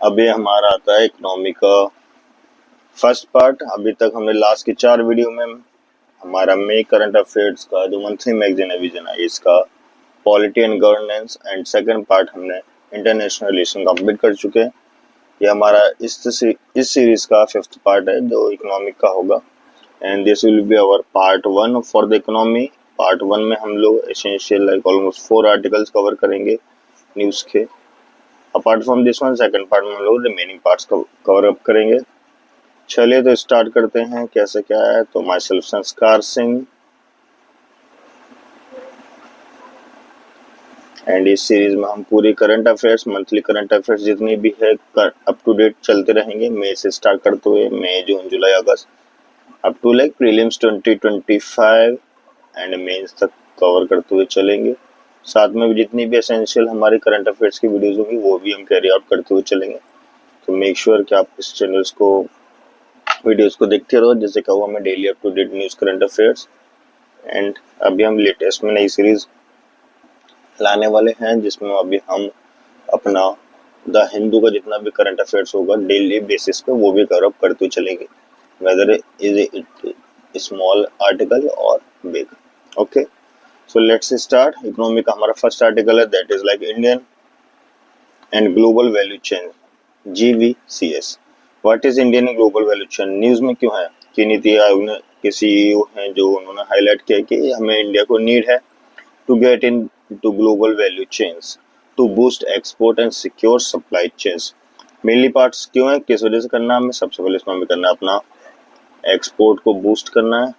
अभी हमारा आता है इकोनॉमी का फर्स्ट पार्ट। अभी तक हमने लास्ट के 4 वीडियो में हमारा मे करंट अफेयर्स का जो मंथली मैगजीन है विजन है इसका polity and governance and second part हमने इंटरनेशनल रिलेशन कंप्लीट कर चुके हैं। ये हमारा इस सीरीज का 5th पार्ट है जो इकोनॉमिक का होगा and this will be our part 1 for the economy. Part 1 में हम लोग essential like almost 4 articles cover करेंगे न्यूज़ के। Apart from this one second part में हम लोग रिमेनिंग पार्ट्स कवर अप करेंगे। चलिए तो स्टार्ट करते हैं कैसे क्या है। तो माई सेल्फ संस्कार सिंह एंड इस सीरीज में हम पूरी current affairs monthly current affairs जितनी भी है अप टू डेट चलते रहेंगे। मई से स्टार्ट करते हुए मई जून जुलाई अगस्त up to like prelims 2025 and mains तक कवर करते हुए चलेंगे। साथ में भी जितनी भी एसेंशियल हमारी करंट अफेयर्स की वीडियोस होंगी वो भी हम कैरी आउट करते हुए चलेंगे। तो मेक श्योर कि आप इस चैनल्स को वीडियोस को देखते रहो जैसे कहूँ हमें daily up to date news current affairs. And अभी हम लेटेस्ट में नई सीरीज लाने वाले हैं जिसमें अभी हम अपना द हिंदू का जितना भी करंट अफेयर्स होगा डेली बेसिस पे वो भी कवर अप करते हुए चलेंगे, whether is it small article और big. Okay, so let's start. Economy का हमारा फर्स्ट आर्टिकल है that is like Indian and global value chain GVCS। What is Indian and global value chain news में क्यों है कि नीति आयोग ने के CEO हैं जो उन्होंने हाईलाइट किया कि हमें इंडिया को नीड है to get into global value chains to boost export and secure supply chains. Mainly parts क्यों है, किस वजह से करना है हमें, सबसे पहले इसमें हमें करना है अपना एक्सपोर्ट को बूस्ट करना है।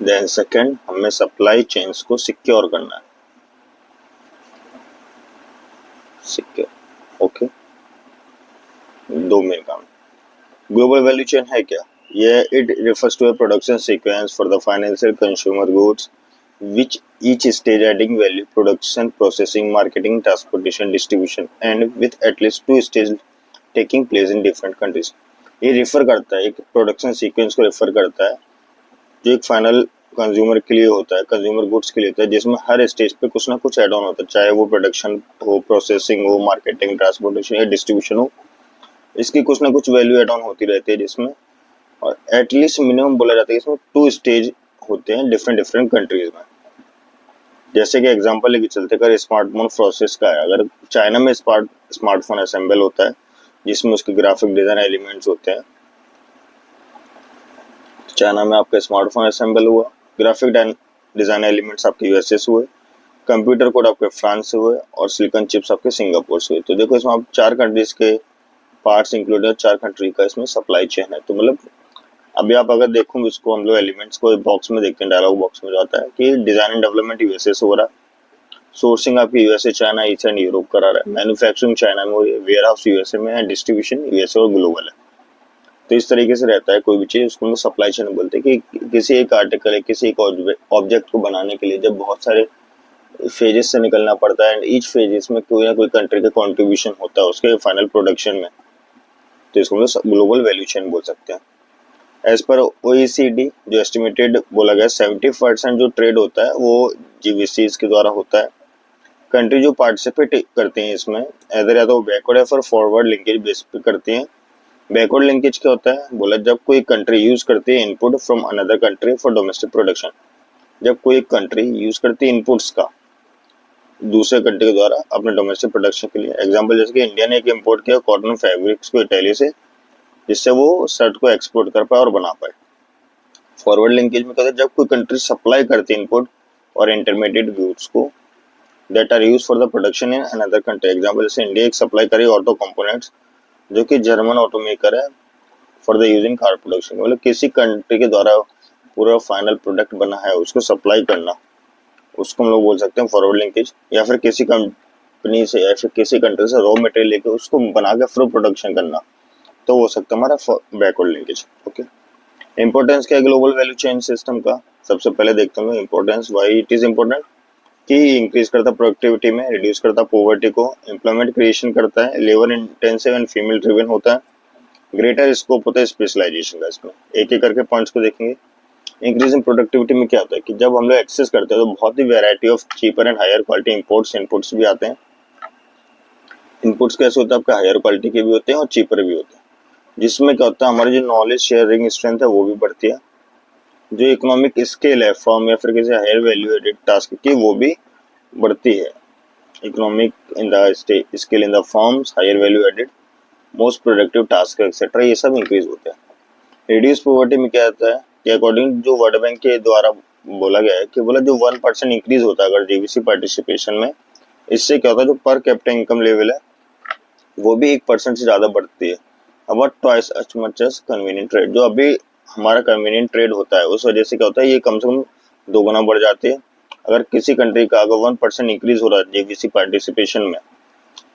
देन सेकंड हमें सप्लाई चेन्स को सिक्योर करना है, सिक्योर। ओके, दो मेन काम। ग्लोबल वैल्यू चेन है क्या ये, it refers to a production sequence for the financial consumer goods which each stage adding value production processing marketing transportation distribution and with at least 2 stages taking place in different countries। ये refer करता है एक production sequence को refer करता है जो एक final consumer के लिए होता है, कंज्यूमर गुड्स के लिए होता है जिसमें हर स्टेज पे कुछ ना कुछ एड ऑन होता है, चाहे वो प्रोडक्शन हो, प्रोसेसिंग हो, मार्केटिंग, ट्रांसपोर्टेशन या डिस्ट्रीब्यूशन हो। इसकी कुछ ना कुछ वैल्यू एड ऑन होती रहती है जिसमें, और एटलीस्ट मिनिमम बोला जाता है इसमें 2 स्टेज होते हैं डिफरेंट कंट्रीज में। जैसे कि एग्जांपल लेके चलते अगर स्मार्टफोन प्रोसेस का है, अगर चाइना में स्मार्टफोन असेंबल होता है जिसमें उसके ग्राफिक डिजाइन एलिमेंट्स होते हैं, चाइना में आपका स्मार्टफोन असेंबल हुआ, ग्राफिक डिजाइन एलिमेंट्स आपके USA से हुए, कंप्यूटर कोड आपके फ्रांस से हुए और सिलिकॉन चिप्स आपके सिंगापुर से हुए। तो देखो इसमें आप 4 कंट्रीज के पार्ट्स इंक्लूड है, 4 कंट्री का इसमें सप्लाई चेन है। तो मतलब अभी आप अगर देखो इसको हम लोग एलिमेंट्स को बॉक्स में देखते हैं, डायलॉग बॉक्स में जाता है कि डिजाइन एंड डेवलपमेंट USA से हो रहा है, सोर्सिंग आपकी USA, China, east and Europe करा रहा है, मैन्युफैक्चरिंग चाइना में हो रही है, वेयर हाउस USA में है, डिस्ट्रीब्यूशन USA और ग्लोबल है। तो इस तरीके से रहता है कोई भी चीज, उसको हम सप्लाई चेन बोलते हैं कि किसी एक आर्टिकल है, किसी एक ऑब्जेक्ट को बनाने के लिए जब बहुत सारे फेजेस से निकलना पड़ता है एंड ईच फेजेस में कोई ना कोई कंट्री का कंट्रीब्यूशन होता है उसके फाइनल प्रोडक्शन में, तो इसको हम ग्लोबल वैल्यू चेन बोल सकते हैं। एज पर OECD जो एस्टिमेटेड बोला गया 70% जो ट्रेड होता है वो GVCs के द्वारा होता है। कंट्री जो पार्टिसिपेट करते हैं इसमें इधर या तो बैकवर्ड या फिर फॉरवर्ड लिंकेज बेस पे करते हैं। बैकवर्ड लिंकेज क्या होता है बोला, जब कोई कंट्री यूज करती है input from another country for domestic production, जब कोई कंट्री यूज करती है इनपुट्स का दूसरे कंट्री के द्वारा अपने डोमेस्टिक प्रोडक्शन के लिए। एग्जांपल जैसे कि इंडिया ने एक इम्पोर्ट किया कॉटन फैब्रिक्स को इटाली से, जिससे वो शर्ट को एक्सपोर्ट कर पाए और बना पाए। फॉरवर्ड लिंकेज में कहते हैं जब कोई कंट्री सप्लाई करती है इनपुट और इंटरमीडिएट गुड्स को that are use for the production in another country. Example जैसे इंडिया एक सप्लाई करी ऑटो कंपोनेंट्स जो कि जर्मन ऑटोमेकर है for the using car production, मतलब किसी कंट्री के द्वारा पूरा फाइनल प्रोडक्ट बना है उसको सप्लाई करना, उसको हम लोग बोल सकते हैं फॉरवर्ड लिंकेज। या फिर किसी कंपनी से या फिर किसी कंट्री से रॉ मटेरियल लेके उसको बना के फिर प्रोडक्शन करना, तो हो सकता है हमारा बैकवर्ड लिंकेज। ओके, इंपॉर्टेंस क्या है ग्लोबल वैल्यू चेन सिस्टम का, सबसे पहले देखते हैं importance. Why it is important कि इंक्रीज करता प्रोडक्टिविटी में, रिड्यूस करता पॉवर्टी को, एम्प्लॉयमेंट क्रिएशन करता है, labour intensive and female driven होता है, ग्रेटर स्कोप होता है स्पेशलाइजेशन का। इसमें एक एक करके पॉइंट्स को देखेंगे। इंक्रीज इन प्रोडक्टिविटी में क्या होता है कि जब हम लोग एक्सेस करते हैं तो बहुत ही variety of cheaper and higher quality imports inputs भी आते हैं इनपुट्स कैसे होते हैं आपके, हायर क्वालिटी के भी होते हैं और चीपर भी होते हैं, जिसमें क्या होता है हमारी जो नॉलेज शेयरिंग स्ट्रेंथ है वो भी बढ़ती है, जो इकोनॉमिक स्केल है फर्म या फिर किसी हायर वैल्यू एडेड टास्क की वो भी बढ़ती है। Economic in the scale in the firms, higher value added, most productive task etcetera, ये सब इंक्रीज होते हैं। रिड्यूस पॉवर्टी में क्या आता है कि अकॉर्डिंग जो वर्ल्ड बैंक के द्वारा बोला गया है कि बोला जो 1% इंक्रीज होता है अगर जीवीसी पार्टिसिपेशन में, इससे क्या होता है जो पर कैपिटा इनकम लेवल है वो भी 1% से ज़्यादा बढ़ती है। About twice as much as convenient trade, जो अभी हमारा कन्वीनियंट ट्रेड होता है उस वजह से क्या होता है ये कम से कम 2 गुना बढ़ जाती है। अगर किसी कंट्री का अगर 1% इंक्रीज हो रहा है जेवीसी पार्टिसिपेशन में,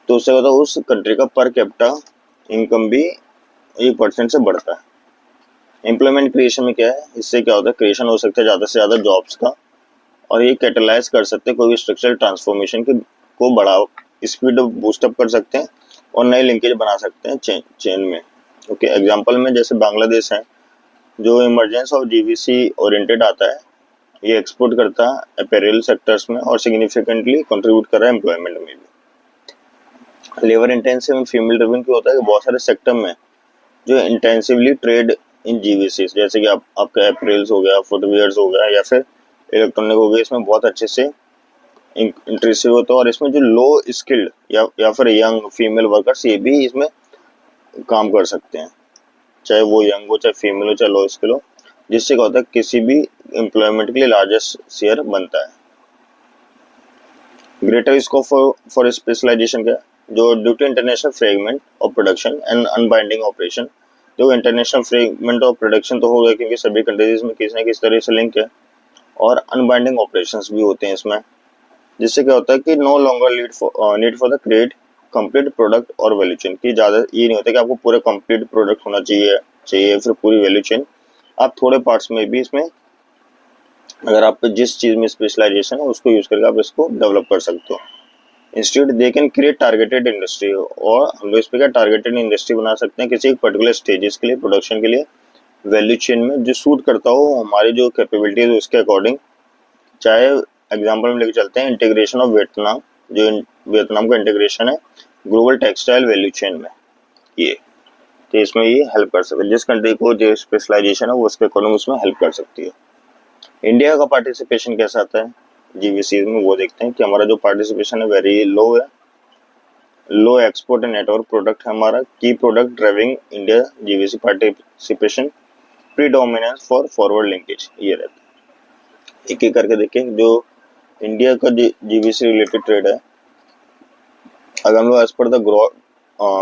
तो उससे होता है उस कंट्री का पर कैपिटा इनकम भी 1% से बढ़ता है। एम्प्लॉयमेंट क्रिएशन में क्या है, इससे क्या होता है क्रिएशन हो सकता है ज़्यादा से ज़्यादा जॉब्स का, और ये कैटलाइज कर सकते हैं कोई भी स्ट्रक्चरल ट्रांसफॉर्मेशन को बढ़ाओ, स्पीड बूस्टअप कर सकते हैं और नए लिंकेज बना सकते हैं चेन में। ओके, एग्जांपल में जैसे बांग्लादेश है जो इमरजेंस ऑफ जीवीसी ओरिएंटेड आता है, ये एक्सपोर्ट करता है अपैरेल सेक्टर्स में और सिग्निफिकेंटली कंट्रीब्यूट कर रहा है एम्प्लॉयमेंट में भी। Labour intensive and female driven क्या होता है कि बहुत सारे सेक्टर में जो इंटेंसिवली ट्रेड इन जीवीसी, जैसे कि आपका अपैरेल्स हो गया, फुटवियर्स हो गया या फिर इलेक्ट्रॉनिक हो गया, इसमें बहुत अच्छे से इंटरेस्टिव होता है। और इसमें जो लो स्किल्ड या फिर यंग फीमेल वर्कर्स ये भी इसमें काम कर सकते हैं, चाहे वो यंग हो, चाहे फीमेल हो, चाहे लो स्किल हो, जिससे क्या होता है किसी भी एम्प्लॉयमेंट के लिए लार्जेस्ट शेयर बनता है। ग्रेटर स्कोप फॉर स्पेशलाइजेशन का जो due to international fragment of production and unbinding operation, जो इंटरनेशनल फ्रेगमेंट ऑफ प्रोडक्शन तो हो गया क्योंकि सभी कंट्रीज में किसी न किसी तरह से लिंक है, और अनबाइंडिंग ऑपरेशंस भी होते हैं इसमें, जिससे क्या होता है कि no longer need for the create complete product और वैल्यू चेन की, ज़्यादा ये नहीं होता कि आपको पूरा कंप्लीट प्रोडक्ट होना चाहिए फिर पूरी वैल्यू चेन, आप थोड़े पार्ट्स में भी इसमें अगर आप जिस चीज़ में स्पेशलाइजेशन है उसको यूज़ करके आप इसको डेवलप कर सकते हो। Institute they can create targeted industry, और हम लोग इस पर क्या टारगेटेड इंडस्ट्री बना सकते हैं किसी एक पर्टिकुलर स्टेजेस के लिए, प्रोडक्शन के लिए, वैल्यू चेन में जो सूट करता हो हमारी जो कैपेबिलिटी है उसके अकॉर्डिंग। चाहे एग्जांपल में लेके चलते हैं इंटीग्रेशन ऑफ वियतनाम, जो वियतनाम का इंटीग्रेशन है ग्लोबल टेक्सटाइल वैल्यू चेन में, ये तो इसमें ये हेल्प कर सकते हैं, जिस कंट्री को जो स्पेशलाइजेशन है वो उसके अकॉर्डिंग उसमें हेल्प कर सकती है। इंडिया का पार्टिसिपेशन कैसा आता है जीवीसी में, वो देखते हैं कि हमारा जो पार्टिसिपेशन है वेरी लो है, लो एक्सपोर्ट एंड नेटवर्क प्रोडक्ट है हमारा, की product driving India GVC participation, predominance for forward linkage, ये रहता है। एक एक करके देखें जो इंडिया का जीवीसी रिलेटेड ट्रेड है, अगर हम लोग as per the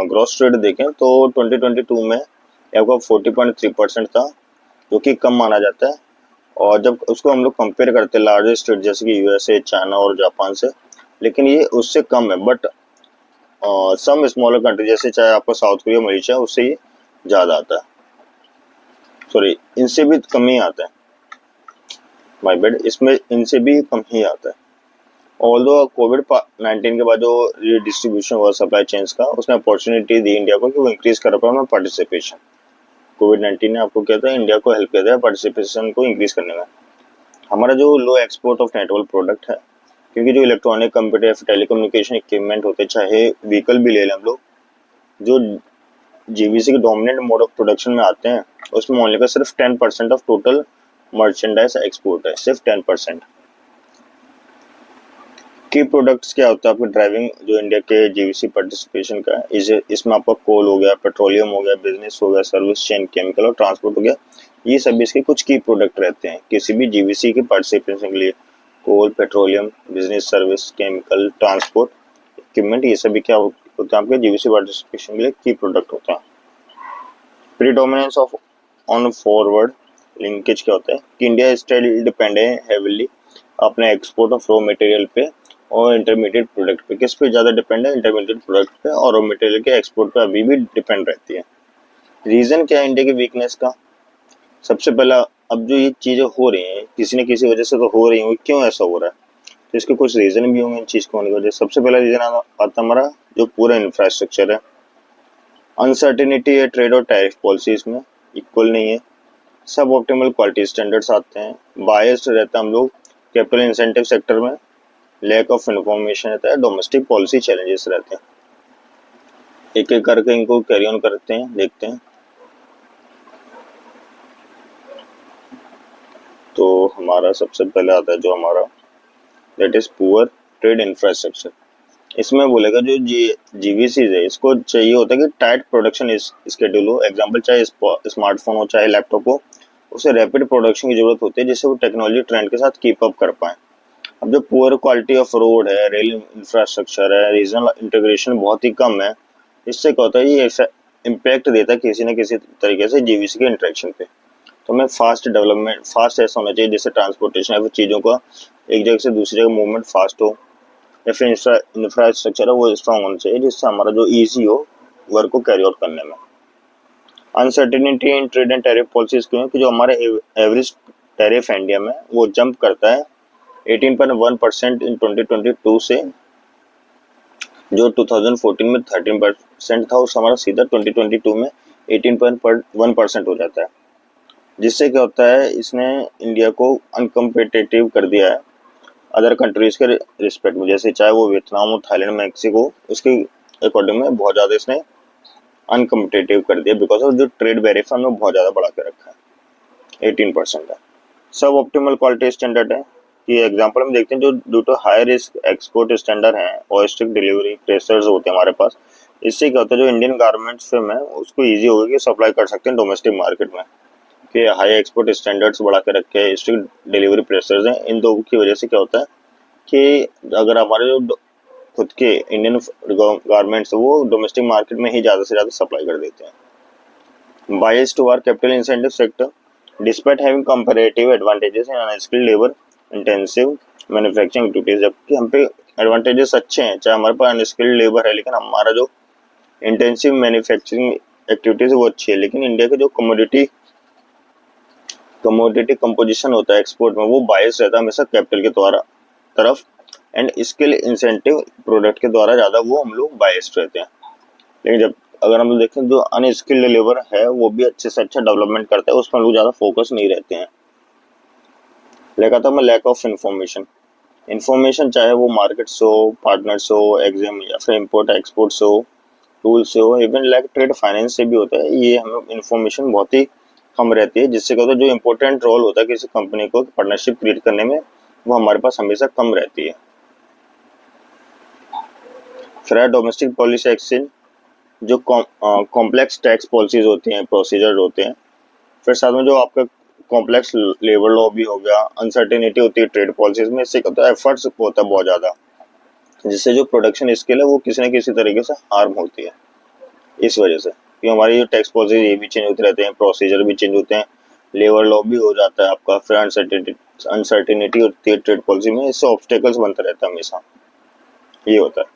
gross trade देखें तो 2022 में आपका 40.3% था, जो कि कम माना जाता है, और जब उसको हम लोग कंपेयर करते हैं लार्जेस्ट स्टेट जैसे कि यूएसए, चाइना और जापान से, लेकिन ये उससे कम है, बट सम स्मॉलर कंट्री जैसे चाहे आपका साउथ कोरिया, मलेशिया, उससे ये ज़्यादा आता है, सॉरी इनसे भी कम ही आता है, माय बैड, इसमें इनसे भी कम ही आता है। ऑल्दो कोविड-19 के बाद जो रिडिस्ट्रीब्यूशन हुआ सप्लाई चेन्स का, उसने अपॉर्चुनिटी दी इंडिया को कि वो इंक्रीज कर पाए पार्टिसिपेशन। कोविड-19 ने आपको क्या था इंडिया को हेल्प किया था पार्टिसिपेशन को इंक्रीज करने में। हमारा जो लो एक्सपोर्ट ऑफ नेटवर्क प्रोडक्ट है, क्योंकि जो इलेक्ट्रॉनिक कंप्यूटर या फिर टेलीकम्युनिकेशन इक्विपमेंट होते हैं, चाहे व्हीकल भी ले लें हम लोग, जो जीवीसी के डोमिनेंट मोड ऑफ प्रोडक्शन में आते हैं, उसमें ओनली का सिर्फ 10% ऑफ टोटल मर्चेंडाइज एक्सपोर्ट है, सिर्फ 10%। की प्रोडक्ट्स क्या होता है आपके ड्राइविंग जो इंडिया के जीवीसी पार्टिसिपेशन का है, इसमें आपका कोल हो गया, पेट्रोलियम हो गया, बिजनेस हो गया, सर्विस चेन, केमिकल और ट्रांसपोर्ट हो गया, ये सभी इसके कुछ की प्रोडक्ट रहते हैं किसी भी जीवीसी के पार्टिसिपेशन के लिए। Coal, petroleum, business, service, chemical, transport, equipment, ये सभी क्या होता है आपके जीवीसी पार्टिसिपेशन के लिए की प्रोडक्ट होता है। Predominance of on forward linkage क्या होता है कि इंडिया स्टिल डिपेंड है हेविली अपने एक्सपोर्ट ऑफ रॉ मटेरियल पे और इंटरमीडिएट प्रोडक्ट पे। किस पे ज़्यादा डिपेंड है? इंटरमीडिएट प्रोडक्ट पे और रॉ मटेरियल के एक्सपोर्ट पे अभी भी डिपेंड रहती है। रीज़न क्या है इंडिया की वीकनेस का? सबसे पहला, अब जो ये चीज़ें हो रही हैं किसी न किसी वजह से तो हो रही हैं, क्यों ऐसा हो रहा है? तो इसके कुछ रीज़न भी होंगे इन चीज़ को होने की वजह। सबसे पहला रीज़न आता हमारा जो पूरा इंफ्रास्ट्रक्चर है, अनसर्टेनिटी है, ट्रेड और टैरिफ पॉलिसीज में इक्वल नहीं है, सब ऑप्टिमल क्वालिटी स्टैंडर्ड्स आते हैं, बायस्ड रहता है हम लोग कैपिटल इंसेंटिव सेक्टर में, लैक ऑफ इन्फॉर्मेशन रहता है, डोमेस्टिक पॉलिसी चैलेंजेस रहते हैं। एक एक करके इनको कैरी ऑन करते हैं, देखते हैं। तो हमारा सबसे पहले आता है जो हमारा that is poor trade infrastructure. इसमें बोलेगा जो जीवीसी है इसको चाहिए होता है कि टाइट प्रोडक्शन स्केड्यूल हो। एग्जांपल चाहे स्मार्टफोन हो चाहे लैपटॉप हो, उसे रैपिड प्रोडक्शन की जरूरत होती है जिससे वो टेक्नोलॉजी ट्रेंड के साथ कीप अप कर पाए। अब जो पुअर क्वालिटी ऑफ रोड है, रेल इंफ्रास्ट्रक्चर है, रीजनल इंटीग्रेशन बहुत ही कम है, इससे क्या होता है ये इम्पैक्ट देता है किसी न किसी तरीके से जीवीसी के इंटरेक्शन पे। तो हमें फास्ट डेवलपमेंट, फास्ट ऐसा होना चाहिए जिससे ट्रांसपोर्टेशन या फिर चीज़ों का एक जगह से दूसरी जगह मूवमेंट फास्ट हो, या फिर इंफ्रास्ट्रक्चर है वो स्ट्रांग होना चाहिए जिससे हमारा जो ईजी हो वर्क को कैरी आउट करने में। Uncertainty in trade and tariff policies क्यों है कि जो हमारे एवरेज टैरिफ है इंडिया में वो जंप करता है 18.1% इन 2022 से, जो 2014 में 13% था उस हमारा सीधा 2022 में 18.1% हो जाता है। जिससे क्या होता है इसने इंडिया को अनकम्पिटिटिव कर दिया है अदर कंट्रीज के रिस्पेक्ट में, जैसे चाहे वो वियतनाम हो, थाईलैंड, मैक्सिको, उसके अकॉर्डिंग में बहुत ज़्यादा इसने अनकम्पिटिटिव कर दिया बिकॉज ऑफ जो ट्रेड बैरियर हमने बहुत ज़्यादा बढ़ा के रखा है 18% है। सब ऑप्टिमल क्वालिटी स्टैंडर्ड है कि एग्जांपल हम देखते हैं जो due to high risk export standard है और स्ट्रिक्ट डिलीवरी प्रेशर्स होते हैं हमारे पास। इससे क्या होता है जो इंडियन गारमेंट्स फिल्म है उसको ईजी होगा कि सप्लाई कर सकते हैं डोमेस्टिक मार्केट में, कि हाई एक्सपोर्ट स्टैंडर्ड्स बढ़ा के रखे हैं, स्ट्रिक्ट डिलीवरी प्रेशर्स हैं, इन दो की वजह से क्या होता है कि अगर हमारे जो खुद के इंडियन गारमेंट्स वो डोमेस्टिक मार्केट में ही ज़्यादा से ज़्यादा सप्लाई कर देते हैं। Bias to our capital incentive sector despite having comparative advantages in unskilled labour intensive manufacturing activities, जबकि हम पे एडवांटेजेस अच्छे हैं, चाहे हमारे पास अनस्किल्ड लेबर है लेकिन हमारा जो इंटेंसिव मैन्युफैक्चरिंग एक्टिविटीज वो अच्छी है, लेकिन इंडिया के जो कमोडिटी कंपोजिशन होता है एक्सपोर्ट में वो बायस रहता है हमेशा कैपिटल के द्वारा तरफ, एंड स्किल इंसेंटिव प्रोडक्ट के द्वारा ज़्यादा वो हम लोग बायस्ड रहते हैं। लेकिन जब अगर हम लोग देखें जो अनस्किल्ड लेबर है वो भी अच्छे से अच्छा डेवलपमेंट करता है, उसमें लोग ज़्यादा फोकस नहीं रहते हैं। लेकिन था मैं लैक ऑफ इन्फॉर्मेशन चाहे वो मार्केट्स हो, पार्टनर्स हो, एग्जाम या फिर इम्पोर्ट एक्सपोर्ट्स हो, टूल्स हो, इवन लाइक ट्रेड फाइनेंस से भी होता है, ये हमें इन्फॉर्मेशन बहुत ही कम रहती है जिससे क्या होता है जो इम्पोर्टेंट रोल होता है किसी कंपनी को पार्टनरशिप क्रिएट करने में वो हमारे पास हमेशा कम रहती है। फिर डोमेस्टिक पॉलिसी एक्सचेंज, जो कॉम्प्लेक्स टैक्स पॉलिसीज होती हैं, प्रोसीजर होते हैं, फिर साथ में जो आपका कॉम्प्लेक्स लेबर लॉ भी हो गया, अनसर्टेनिटी होती है ट्रेड पॉलिसीज में, इससे क्या होता है एफर्ट्स होता है बहुत ज़्यादा जिससे जो प्रोडक्शन स्किल है वो किसी न किसी तरीके से हार्म होती है। इस वजह से कि हमारी जो टैक्स पॉलिसी ये भी चेंज होते रहते हैं, प्रोसीजर भी चेंज होते हैं, लेबर लॉ भी हो जाता है आपका, फिर अनसर्टेनिटी होती है ट्रेड पॉलिसी में, इससे ऑब्स्टेकल्स बनता रहता है हमेशा। ये होता है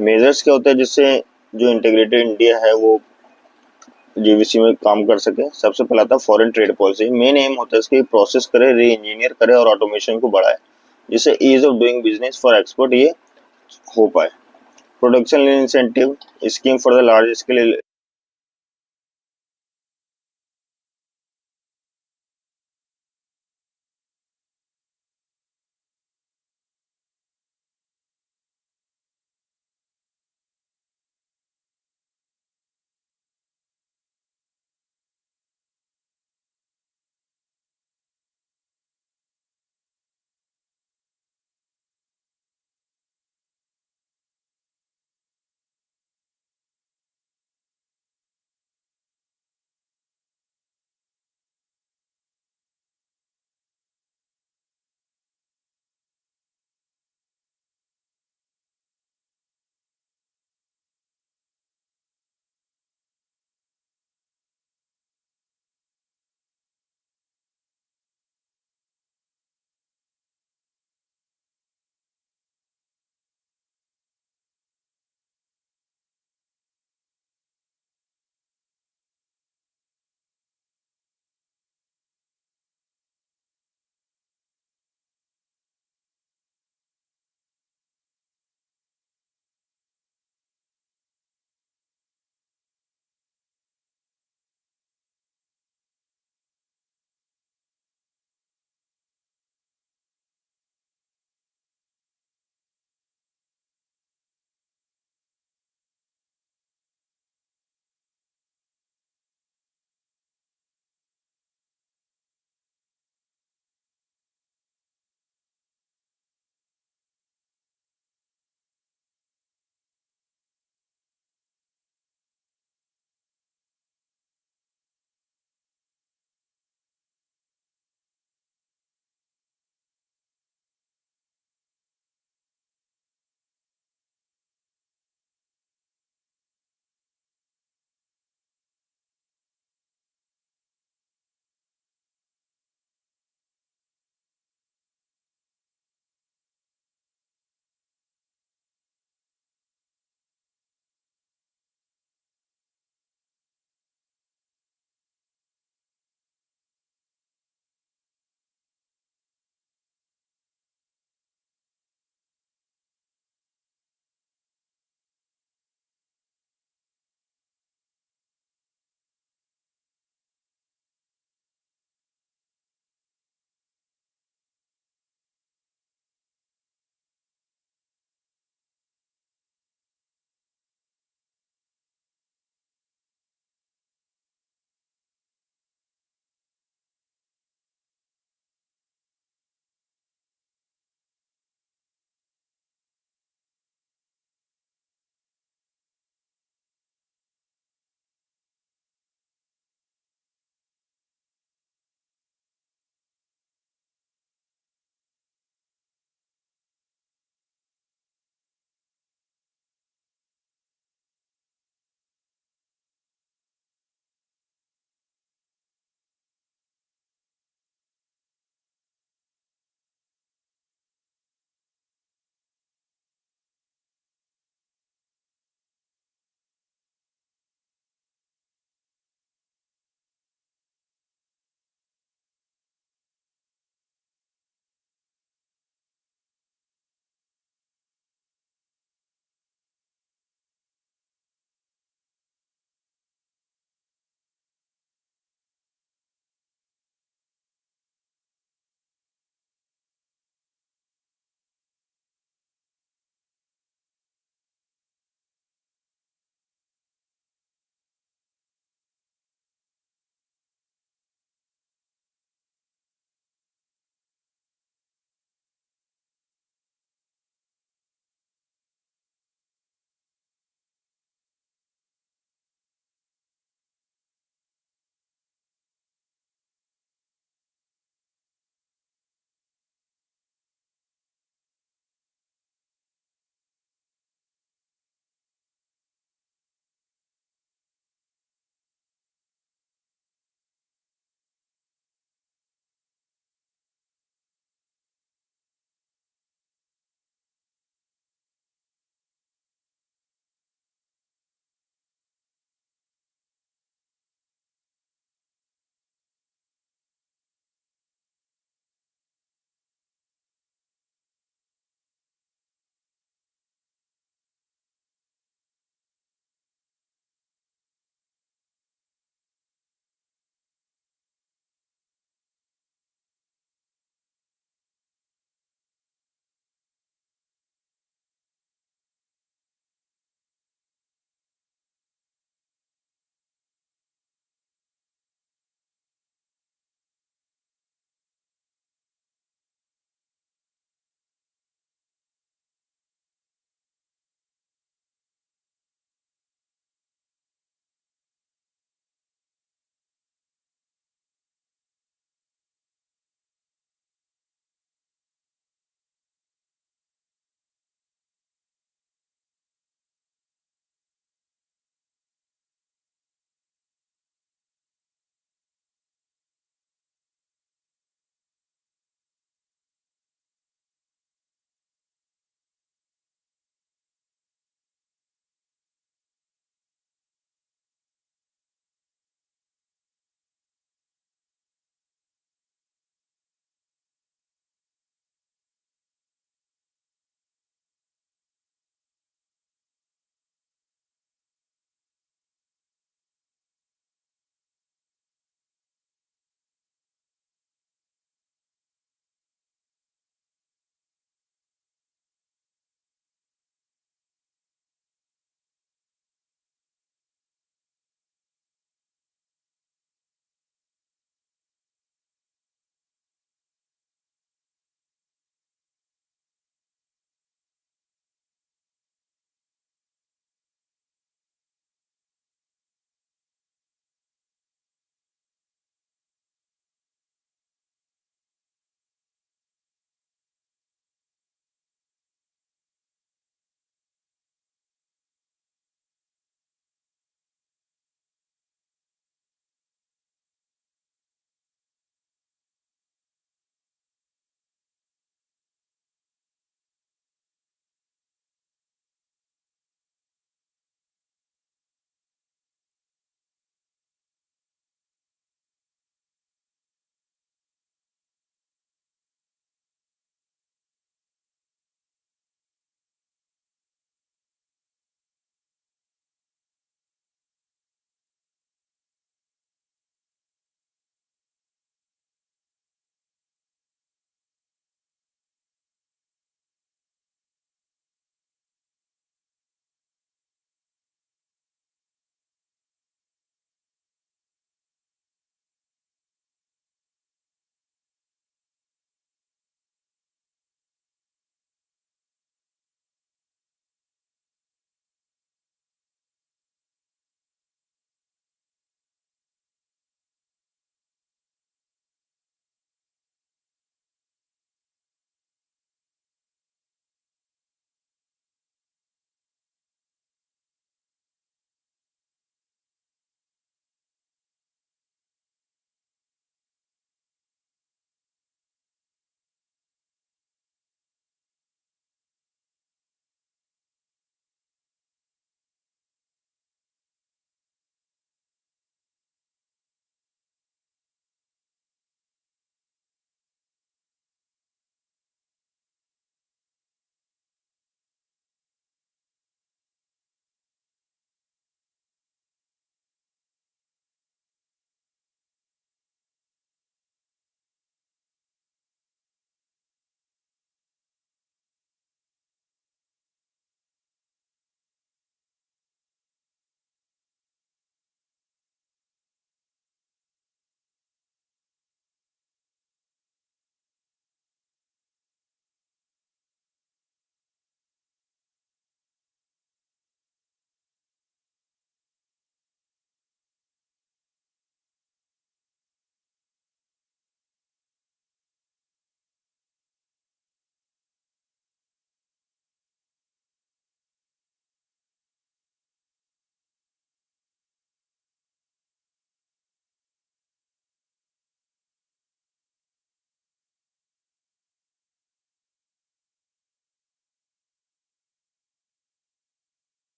मेजर्स क्या होता है जिससे जो इंटीग्रेटेड इंडिया है वो जीवीसी में काम कर सके। सबसे पहला था foreign trade policy, main M होता है इसकी प्रोसेस करे, री इंजीनियर करे और ऑटोमेशन को बढ़ाए जिससे ease of doing business for export ये हो पाए। Production incentive scheme for the large scale